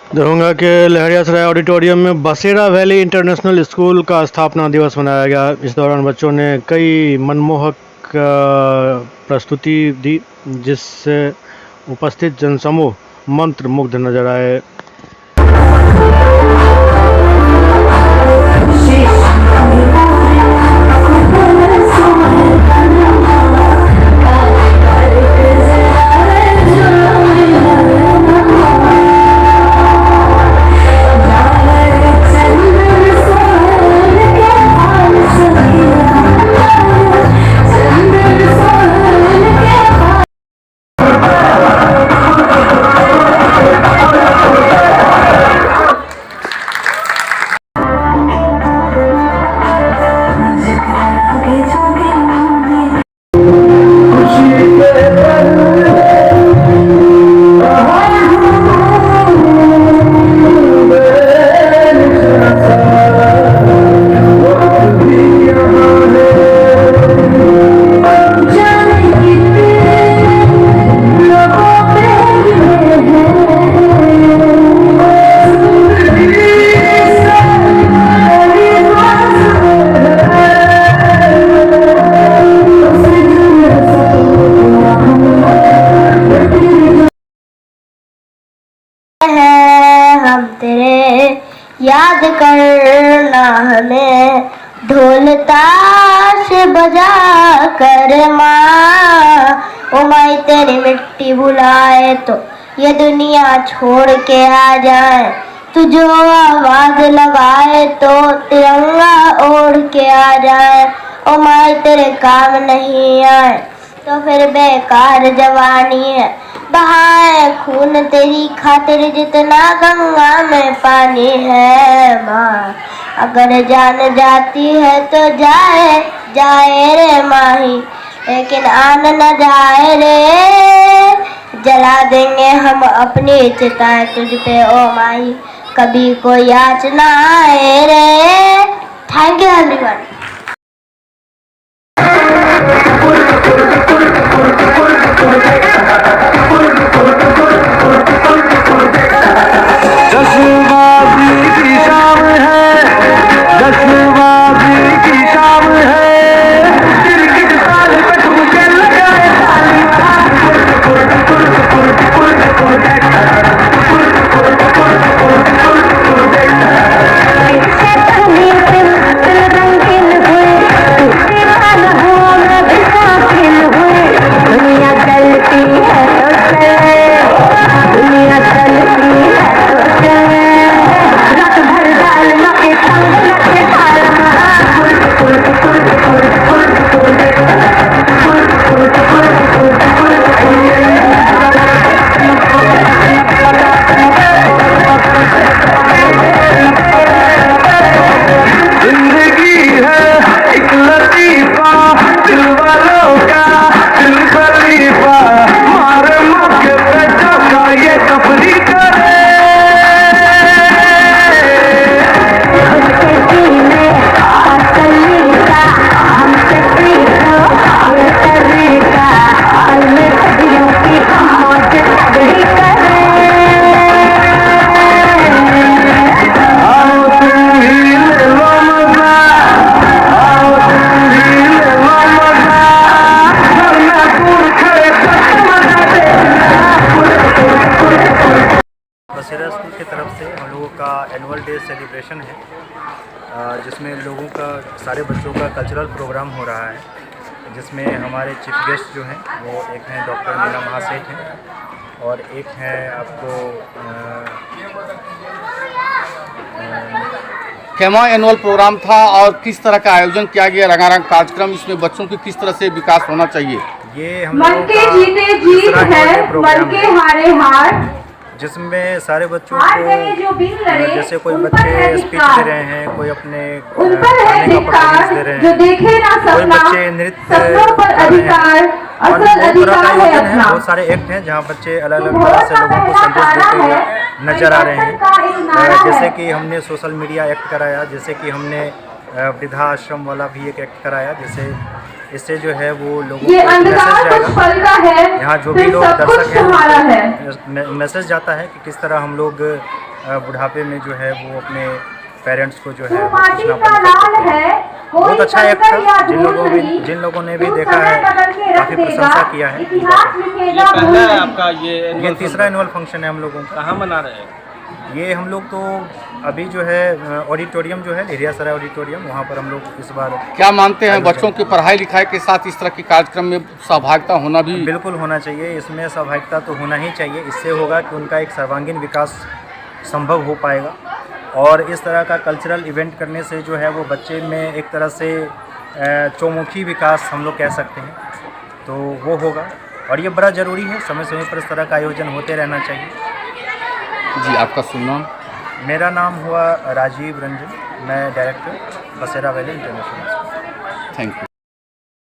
दरभंगा के लहरियासराय ऑडिटोरियम में बसेरा वैली इंटरनेशनल स्कूल का स्थापना दिवस मनाया गया। इस दौरान बच्चों ने कई मनमोहक प्रस्तुति दी, जिससे उपस्थित जनसमूह मंत्रमुग्ध नजर आए। हम तेरे याद करना हमें ढोल ताश बजा कर माँ। ओ माई तेरी मिट्टी बुलाए तो ये दुनिया छोड़ के आ जाए, तू जो आवाज लगाए तो तिरंगा ओढ़ के आ जाए। ओ माई तेरे काम नहीं आए तो फिर बेकार जवानी है, बहाए खून तेरी खातिर जितना गंगा में पानी है। माँ अगर जान जाती है तो जाए जाए रे माही, लेकिन आन न जाए रे। जला देंगे हम अपनी चिताएं तुझ पे ओ माही, कभी कोई आँच ना आए रे। Thank you everyone. बसेरा स्कूल की तरफ से हम लोगों का एनुअल डे सेलिब्रेशन है, जिसमें लोगों का सारे बच्चों का कल्चरल प्रोग्राम हो रहा है, जिसमें हमारे चीफ गेस्ट जो हैं वो एक हैं डॉक्टर मीना महासेठ हैं और एक हैं आपको कैमा एनुअल प्रोग्राम था। और किस तरह का आयोजन किया गया, रंगारंग कार्यक्रम, इसमें बच्चों की किस तरह से विकास होना चाहिए। ये हम मन के जीते जीत है, मन के हारे हार, जिसमें सारे बच्चों को जैसे कोई बच्चे स्पीच दे रहे हैं, कोई अपने उन पर है धिक्कार जो देखे ना कोई सपना, बच्चे नृत्य सपनों पर अधिकार, और असल अधिकार है अपना। बहुत सारे एक्ट हैं जहाँ बच्चे अलग अलग तरह से लोगों को संदेश देते हुए नजर आ रहे हैं। जैसे कि हमने सोशल मीडिया एक्ट कराया, जैसे कि हमने वृद्धाश्रम वाला भी एक एक्ट कराया, जैसे इससे जो है वो लोगों को मैसेज जाएगा, यहाँ जो भी लोग दर्शक हैं मैसेज जाता है कि किस तरह हम लोग बुढ़ापे में जो है वो अपने पेरेंट्स को जो है जो वो माटी पूछना का पड़ता लाल है। है बहुत अच्छा एक्ट कंकर या था, धूल जिन लोगों ने भी तुम देखा समय है बदल के रख काफ़ी देगा, प्रशंसा किया है। इतिहास लिखेगा ये भूल पहला है नहीं। आपका ये ये annual तीसरा function? एनुअल फंक्शन है हम लोगों का। कहाँ मना रहे हैं? ये हम लोग तो अभी जो है ऑडिटोरियम जो है लेहरिया सराय ऑडिटोरियम, वहाँ पर हम लोग इस बार क्या मानते हैं बच्चों की पढ़ाई लिखाई के साथ इस तरह के कार्यक्रम में सहभागिता होना भी बिल्कुल होना चाहिए। इसमें सहभागिता तो होना ही चाहिए। इससे होगा कि उनका एक सर्वांगीण विकास संभव हो पाएगा और इस तरह का कल्चरल इवेंट करने से जो है वो बच्चे में एक तरह से चौमुखी विकास हम लोग कह सकते हैं, तो वो होगा और ये बड़ा ज़रूरी है। समय समय पर इस तरह का आयोजन होते रहना चाहिए। जी आपका सुनाम? मेरा नाम हुआ राजीव रंजन, मैं डायरेक्टर बसेरा वैली इंटरनेशनल। Thank you.